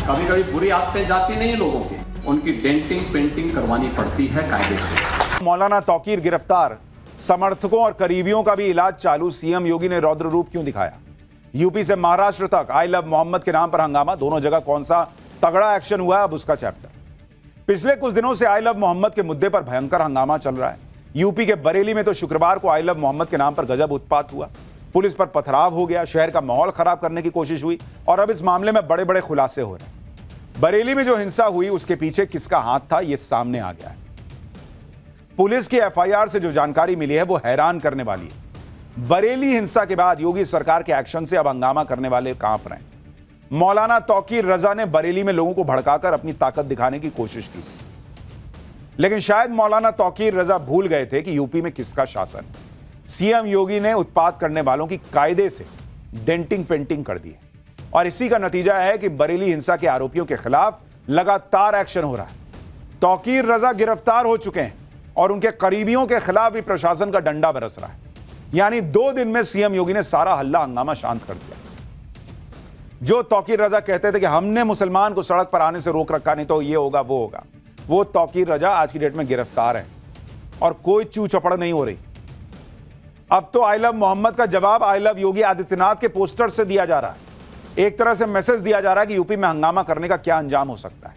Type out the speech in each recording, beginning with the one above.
कभी कभी बुरी आदतें जाती नहीं लोगों की, उनकी डेंटिंग पेंटिंग करवानी पड़ती है कायदे से। मौलाना तौकीर गिरफ्तार, समर्थकों और करीबियों का भी इलाज चालू। सीएम योगी ने रौद्र रूप क्यों दिखाया? यूपी से महाराष्ट्र तक आई लव मोहम्मद के नाम पर हंगामा, दोनों जगह कौन सा तगड़ा एक्शन हुआ है, अब उसका चैप्टर। पिछले कुछ दिनों से आई लव मोहम्मद के मुद्दे पर भयंकर हंगामा चल रहा है। यूपी के बरेली में तो शुक्रवार को आई लव मोहम्मद के नाम पर गजब उत्पात हुआ, पुलिस पर पथराव हो गया, शहर का माहौल खराब करने की कोशिश हुई और अब इस मामले में बड़े बड़े खुलासे हो रहे हैं। बरेली में जो हिंसा हुई उसके पीछे किसका हाथ था, यह सामने आ गया है। पुलिस की एफआईआर से जो जानकारी मिली है वो हैरान करने वाली है। बरेली हिंसा के बाद योगी सरकार के एक्शन से अब हंगामा करने वाले कांप रहे हैं। मौलाना तौकीर रजा ने बरेली में लोगों को भड़काकर अपनी ताकत दिखाने की कोशिश की, लेकिन शायद मौलाना तौकीर रजा भूल गए थे कि यूपी में किसका शासन है। सीएम योगी ने उत्पात करने वालों की कायदे से डेंटिंग पेंटिंग कर दी है और इसी का नतीजा है कि बरेली हिंसा के आरोपियों के खिलाफ लगातार एक्शन हो रहा है। तौकीर रजा गिरफ्तार हो चुके हैं और उनके करीबियों के खिलाफ भी प्रशासन का डंडा बरस रहा है। यानी 2 दिन में सीएम योगी ने सारा हल्ला हंगामा शांत कर दिया। जो तौकीर रजा कहते थे कि हमने मुसलमान को सड़क पर आने से रोक रखा, नहीं तो ये होगा वो होगा, वो तौकीर रजा आज की डेट में गिरफ्तार है और कोई चू चपड़ नहीं हो रही। अब तो आई लव मोहम्मद का जवाब आई लव योगी आदित्यनाथ के पोस्टर से दिया जा रहा है। एक तरह से मैसेज दिया जा रहा है कि यूपी में हंगामा करने का क्या अंजाम हो सकता है।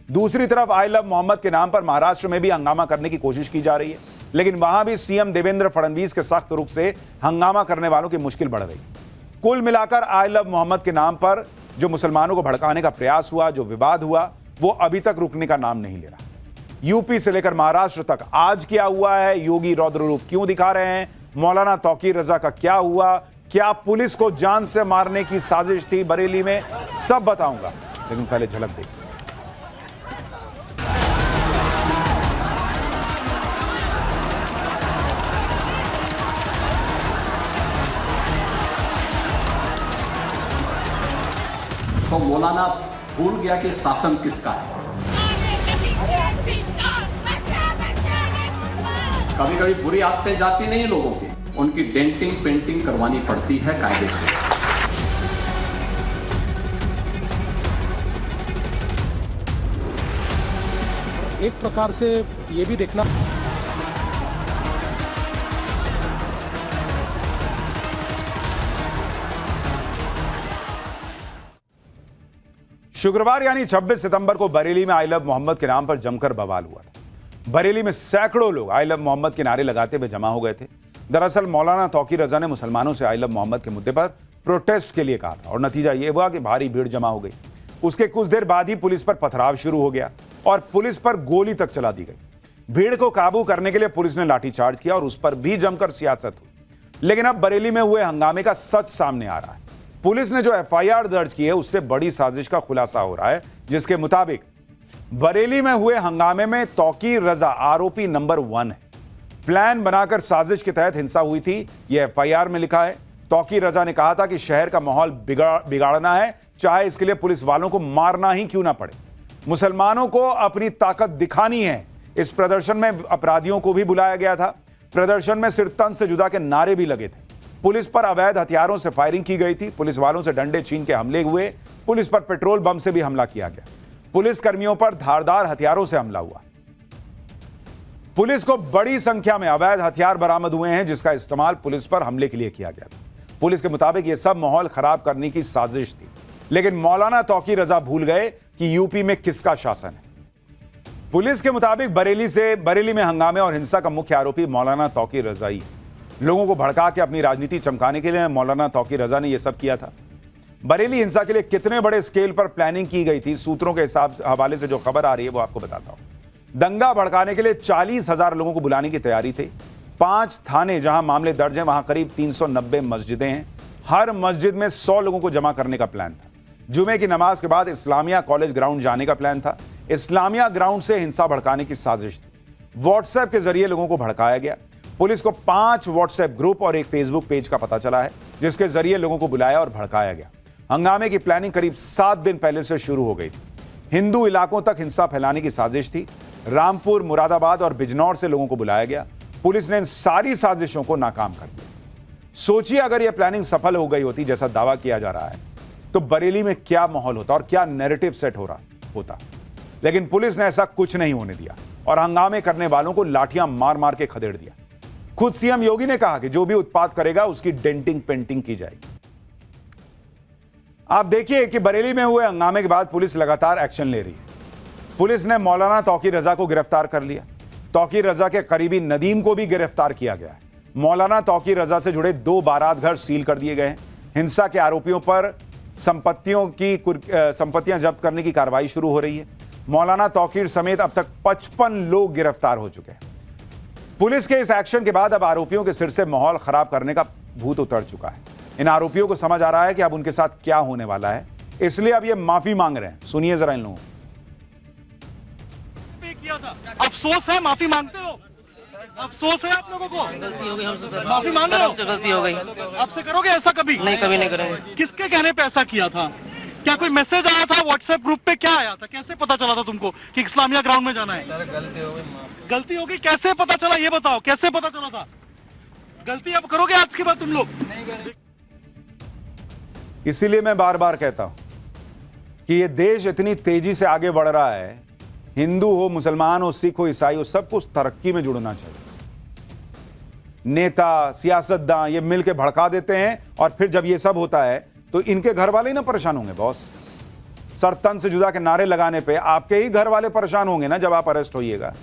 दूसरी तरफ आई लव मोहम्मद के नाम पर महाराष्ट्र में भी हंगामा करने की कोशिश की जा रही है, लेकिन वहां भी सीएम देवेंद्र फडणवीस के सख्त रुख से हंगामा करने वालों की मुश्किल बढ़ गई। कुल मिलाकर आई लव मोहम्मद के नाम पर जो मुसलमानों को भड़काने का प्रयास हुआ, जो विवाद हुआ, वो अभी तक रुकने का नाम नहीं ले रहा। यूपी से लेकर महाराष्ट्र तक आज क्या हुआ है, योगी रौद्र रूप क्यों दिखा रहे हैं, मौलाना तौकीर रजा का क्या हुआ, क्या पुलिस को जान से मारने की साजिश थी बरेली में, सब बताऊंगा, लेकिन पहले झलक देखिए। तो मौलाना भूल गया कि शासन किसका है। कभी कभी बुरी आदतें जाती नहीं लोगों की, उनकी डेंटिंग पेंटिंग करवानी पड़ती है कायदे से। एक प्रकार से ये भी देखना शुक्रवार यानी 26 सितंबर को बरेली में आई लव मोहम्मद के नाम पर जमकर बवाल हुआ था। बरेली में सैकड़ों लोग आई लव मोहम्मद के नारे लगाते हुए जमा हो गए थे। दरअसल मौलाना तौकीर रजा ने मुसलमानों से आई लव मोहम्मद के मुद्दे पर प्रोटेस्ट के लिए कहा था और नतीजा यह हुआ कि भारी भीड़ जमा हो गई। उसके कुछ देर बाद ही पुलिस पर पथराव शुरू हो गया और पुलिस पर गोली तक चला दी गई। भीड़ को काबू करने के लिए पुलिस ने लाठीचार्ज किया और उस पर भी जमकर सियासत हुई। लेकिन अब बरेली में हुए हंगामे का सच सामने आ रहा है। पुलिस ने जो एफआईआर दर्ज की है उससे बड़ी साजिश का खुलासा हो रहा है, जिसके मुताबिक बरेली में हुए हंगामे में तौकीर रजा आरोपी नंबर 1 है। प्लान बनाकर साजिश के तहत हिंसा हुई थी, यह एफआईआर में लिखा है। तौकीर रजा ने कहा था कि शहर का माहौल बिगाड़ना है, चाहे इसके लिए पुलिस वालों को मारना ही क्यों ना पड़े। मुसलमानों को अपनी ताकत दिखानी है। इस प्रदर्शन में अपराधियों को भी बुलाया गया था। प्रदर्शन में सिर तन से जुदा के नारे भी लगे थे। पुलिस पर अवैध हथियारों से फायरिंग की गई थी। पुलिस वालों से डंडे छीन के हमले हुए। पुलिस पर पेट्रोल बम से भी हमला किया गया। पुलिस कर्मियों पर धारदार हथियारों से हमला हुआ। पुलिस को बड़ी संख्या में अवैध हथियार बरामद हुए हैं, जिसका इस्तेमाल पुलिस पर हमले के लिए किया गया था। पुलिस के मुताबिक यह सब माहौल खराब करने की साजिश थी, लेकिन मौलाना तौकीर रजा भूल गए कि यूपी में किसका शासन है। पुलिस के मुताबिक बरेली में हंगामे और हिंसा का मुख्य आरोपी मौलाना तौकीर रजा ही है। लोगों को भड़का के अपनी राजनीति चमकाने के लिए मौलाना तौकीर रजा ने यह सब किया था। बरेली हिंसा के लिए कितने बड़े स्केल पर प्लानिंग की गई थी, सूत्रों के हवाले से जो खबर आ रही है वो आपको बताता हूं। दंगा भड़काने के लिए 40,000 लोगों को बुलाने की तैयारी थी। 5 थाने जहां मामले दर्ज हैं, वहां करीब 390 मस्जिदें हैं। हर मस्जिद में 100 लोगों को जमा करने का प्लान था। जुमे की नमाज के बाद इस्लामिया कॉलेज ग्राउंड जाने का प्लान था। इस्लामिया ग्राउंड से हिंसा भड़काने की साजिश थी। व्हाट्सएप के जरिए लोगों को भड़काया गया। पुलिस को 5 व्हाट्सएप ग्रुप और एक फेसबुक पेज का पता चला है, जिसके जरिए लोगों को बुलाया और भड़काया गया। हंगामे की प्लानिंग करीब 7 दिन पहले से शुरू हो गई थी। हिंदू इलाकों तक हिंसा फैलाने की साजिश थी। रामपुर, मुरादाबाद और बिजनौर से लोगों को बुलाया गया। पुलिस ने इन सारी साजिशों को नाकाम कर दिया। सोचिए अगर यह प्लानिंग सफल हो गई होती, जैसा दावा किया जा रहा है, तो बरेली में क्या माहौल होता और क्या नैरेटिव सेट हो रहा होता। लेकिन पुलिस ने ऐसा कुछ नहीं होने दिया और हंगामे करने वालों को लाठियां मार मार के खदेड़ दिया। खुद सीएम योगी ने कहा कि जो भी उत्पात करेगा उसकी डेंटिंग पेंटिंग की जाएगी। आप देखिए कि बरेली में हुए हंगामे के बाद पुलिस लगातार एक्शन ले रही है। पुलिस ने मौलाना तौकीर रजा को गिरफ्तार कर लिया। तौकीर रजा के करीबी नदीम को भी गिरफ्तार किया गया है। मौलाना तौकीर रजा से जुड़े 2 बारात घर सील कर दिए गए हैं। हिंसा के आरोपियों पर संपत्तियां जब्त करने की कार्रवाई शुरू हो रही है। मौलाना तौकीर समेत अब तक 55 लोग गिरफ्तार हो चुके हैं। पुलिस के इस एक्शन के बाद अब आरोपियों के सिर से माहौल खराब करने का भूत उतर चुका है। इन आरोपियों को समझ आ रहा है कि अब उनके साथ क्या होने वाला है, इसलिए अब ये माफी मांग रहे हैं। सुनिए जरा इन लोगों को। किया था, अफसोस है, माफी मांगते हो? अफसोस है आप लोगों को? गलती हो गई हमसे सर, माफी मांग रहे हो? हमसे गलती हो गई। आपसे करोगे ऐसा कभी? नहीं, कभी नहीं करेंगे। किसके कहने पे ऐसा किया था? क्या कोई मैसेज आया था व्हाट्सएप ग्रुप पे? क्या आया था? कैसे पता चला था तुमको कि इस्लामिया ग्राउंड में जाना है? सर गलती हो गई। गलती होगी, कैसे पता चला ये बताओ, कैसे पता चला था? गलती अब करोगे आज के बाद तुम लोग? इसीलिए मैं बार बार कहता हूं कि ये देश इतनी तेजी से आगे बढ़ रहा है, हिंदू हो, मुसलमान हो, सिख हो, ईसाई हो, सबको उस तरक्की में जुड़ना चाहिए। नेता, सियासतदान ये मिलकर भड़का देते हैं और फिर जब ये सब होता है तो इनके घर वाले ही ना परेशान होंगे। बॉस, सर तन से जुदा के नारे लगाने पे आपके ही घर वाले परेशान होंगे ना जब आप अरेस्ट होइएगा।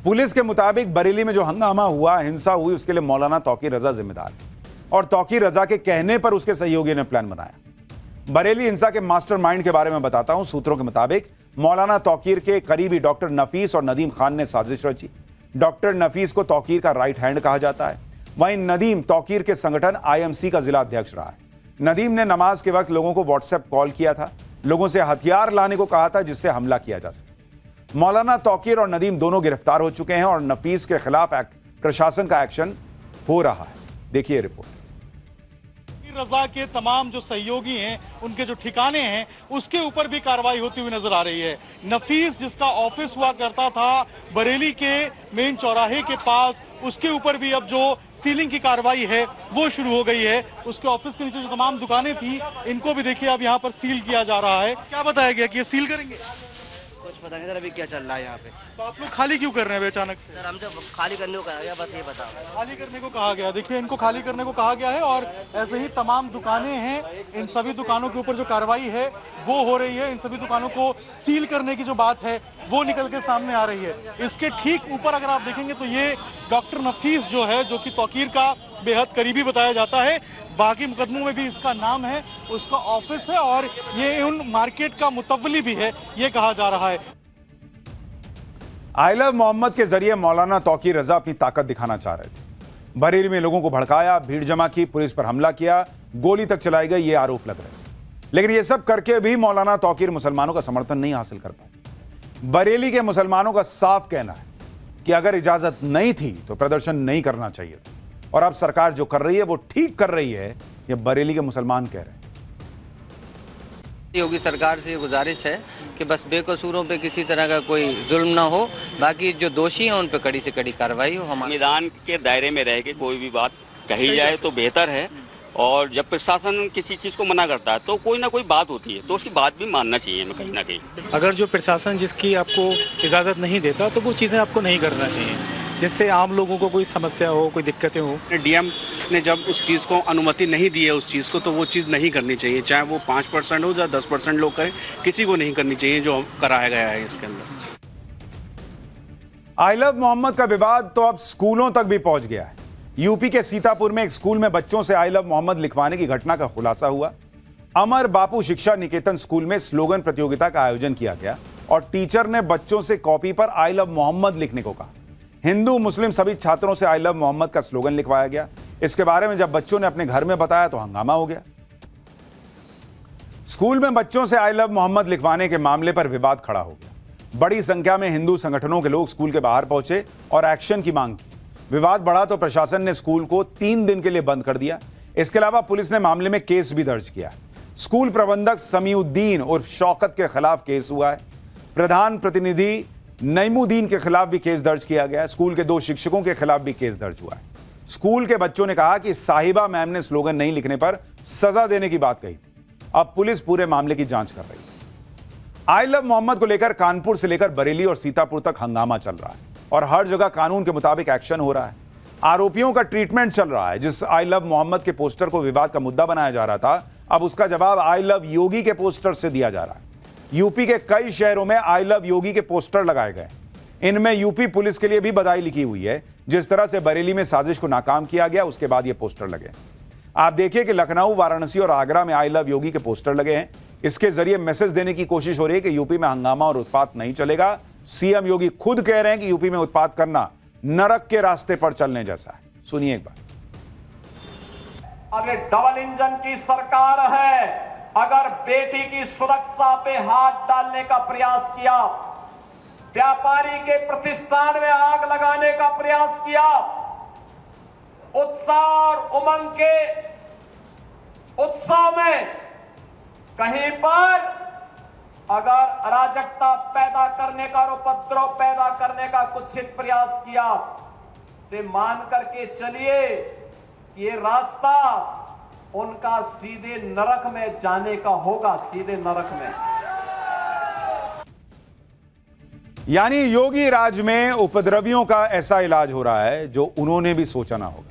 पुलिस के मुताबिक बरेली में जो हंगामा हुआ, हिंसा हुई, उसके लिए मौलाना तौकीर रजा जिम्मेदार है और तौकीर रजा के कहने पर उसके सहयोगी ने प्लान बनाया। बरेली हिंसा के मास्टरमाइंड के बारे में बताता हूं। सूत्रों के मुताबिक मौलाना तौकीर के करीबी डॉक्टर नफीस और नदीम खान ने साजिश रची। डॉक्टर नफीस को तौकीर का राइट हैंड कहा जाता है। वहीं नदीम तौकीर के संगठन आईएमसी का जिला अध्यक्ष रहा है। नदीम ने नमाज के वक्त लोगों को व्हाट्सएप कॉल किया था, लोगों से हथियार लाने को कहा था जिससे हमला किया जा सके। मौलाना तौकीर और नदीम दोनों गिरफ्तार हो चुके हैं और नफीस के खिलाफ प्रशासन का एक्शन हो रहा है। देखिए रिपोर्ट। रजा के तमाम जो सहयोगी हैं, उनके जो ठिकाने हैं, उसके ऊपर भी कार्रवाई होती हुई नजर आ रही है। नफीस जिसका ऑफिस हुआ करता था बरेली के मेन चौराहे के पास, उसके ऊपर भी अब जो सीलिंग की कार्रवाई है वो शुरू हो गई है। उसके ऑफिस के नीचे जो तमाम दुकानें थी, इनको भी देखिए अब यहाँ पर सील किया जा रहा है। क्या बताया गया कि ये सील करेंगे? कुछ पता नहीं सर अभी क्या चल रहा है यहाँ पे। तो आप लोग खाली क्यों कर रहे हैं अचानक से? सर हमसे खाली करने को कहा गया, बस ये बताओ। खाली करने को कहा गया। देखिए इनको खाली करने को कहा गया है और ऐसे ही तमाम दुकानें हैं, इन सभी दुकानों के ऊपर जो कार्रवाई है वो हो रही है। इन सभी दुकानों को सील करने की जो बात है वो निकल के सामने आ रही है। इसके ठीक ऊपर अगर आप देखेंगे तो ये डॉक्टर नफीस जो है, जो कि तौकीर का बेहद करीबी बताया जाता है, बाकी मुकदमों में भी इसका नाम है, उसका ऑफिस है और ये उन मार्केट का मुतव्वली भी है, ये कहा जा रहा है। आई लव मोहम्मद के जरिए मौलाना तौकीर रजा अपनी ताकत दिखाना चाह रहे थे। बरेली में लोगों को भड़काया, भीड़ जमा की, पुलिस पर हमला किया, गोली तक चलाई गई, ये आरोप लग रहे थे। लेकिन ये सब करके भी मौलाना तौकीर मुसलमानों का समर्थन नहीं हासिल कर पाए। बरेली के मुसलमानों का साफ कहना है कि अगर इजाजत नहीं थी तो प्रदर्शन नहीं करना चाहिए था और अब सरकार जो कर रही है वो ठीक कर रही है, ये बरेली के मुसलमान कह रहे हैं। योगी सरकार से ये गुजारिश है कि बस बेकसूरों पे किसी तरह का कोई जुल्म ना हो, बाकी जो दोषी हैं उन पे कड़ी से कड़ी कार्रवाई हो। हमारे संविधान के दायरे में रह के कोई भी बात कही जाए तो बेहतर है और जब प्रशासन किसी चीज को मना करता है तो कोई ना कोई बात होती है, तो उसकी बात भी मानना चाहिए हमें कहीं ना कहीं। अगर जो प्रशासन जिसकी आपको इजाजत नहीं देता तो वो चीजें आपको नहीं करना चाहिए, जिससे आम लोगों को कोई समस्या हो, कोई दिक्कतें हो। डीएम ने जब उस चीज को अनुमति नहीं दी है उस चीज को, तो वो चीज नहीं करनी चाहिए, चाहे वो 5% हो या 10% लोग करें, किसी को नहीं करनी चाहिए जो कराया गया है इसके अंदर। आई लव मोहम्मद का विवाद तो अब स्कूलों तक भी पहुंच गया है। यूपी के सीतापुर में एक स्कूल में बच्चों से आई लव मोहम्मद लिखवाने की घटना का खुलासा हुआ। अमर बापू शिक्षा निकेतन स्कूल में स्लोगन प्रतियोगिता का आयोजन किया गया और टीचर ने बच्चों से कॉपी पर आई लव मोहम्मद लिखने को कहा। हिंदू मुस्लिम सभी छात्रों से आई लव मोहम्मद का स्लोगन लिखवाया गया। इसके बारे में जब बच्चों ने अपने घर में बताया तो हंगामा हो गया। स्कूल में बच्चों से आई लव मोहम्मद लिखवाने के मामले पर विवाद खड़ा हो गया। बड़ी संख्या में हिंदू संगठनों के लोग स्कूल के बाहर पहुंचे और एक्शन की मांग की। विवाद बढ़ा तो प्रशासन ने स्कूल को 3 दिन के लिए बंद कर दिया। इसके अलावा पुलिस ने मामले में केस भी दर्ज किया। स्कूल प्रबंधक समीउद्दीन उर्फ शौकत के खिलाफ केस हुआ है। प्रधान प्रतिनिधि नईमुद्दीन के खिलाफ भी केस दर्ज किया गया है। स्कूल के 2 शिक्षकों के खिलाफ भी केस दर्ज हुआ है। स्कूल के बच्चों ने कहा कि साहिबा मैम ने स्लोगन नहीं लिखने पर सजा देने की बात कही थी। अब पुलिस पूरे मामले की जांच कर रही है। आई लव मोहम्मद को लेकर कानपुर से लेकर बरेली और सीतापुर तक हंगामा चल रहा है और हर जगह कानून के मुताबिक एक्शन हो रहा है। आरोपियों का ट्रीटमेंट चल रहा है। जिस आई लव मोहम्मद के पोस्टर को विवाद का मुद्दा बनाया जा रहा था, अब उसका जवाब आई लव योगी के पोस्टर से दिया जा रहा है। यूपी के कई शहरों में आई लव योगी के पोस्टर लगाए गए। इनमें यूपी पुलिस के लिए भी बधाई लिखी हुई है। जिस तरह से बरेली में साजिश को नाकाम किया गया, उसके बाद ये पोस्टर लगे। आप देखिए कि लखनऊ, वाराणसी और आगरा में आई लव योगी के पोस्टर लगे हैं। इसके जरिए मैसेज देने की कोशिश हो रही है कि यूपी में हंगामा और उत्पात नहीं चलेगा। सीएम योगी खुद कह रहे हैं कि यूपी में उत्पात करना नरक के रास्ते पर चलने जैसा है। सुनिए एक बार। अब ये डबल इंजन की सरकार है। अगर बेटी की सुरक्षा पे हाथ डालने का प्रयास किया, व्यापारी के प्रतिष्ठान में आग लगाने का प्रयास किया, उत्साह और उमंग के उत्सव में कहीं पर अगर अराजकता पैदा करने का और उपद्रव पैदा करने का कुत्सित प्रयास किया, तो मान करके चलिए कि ये रास्ता उनका सीधे नरक में जाने का होगा, सीधे नरक में। यानी योगी राज में उपद्रवियों का ऐसा इलाज हो रहा है जो उन्होंने भी सोचा ना होगा।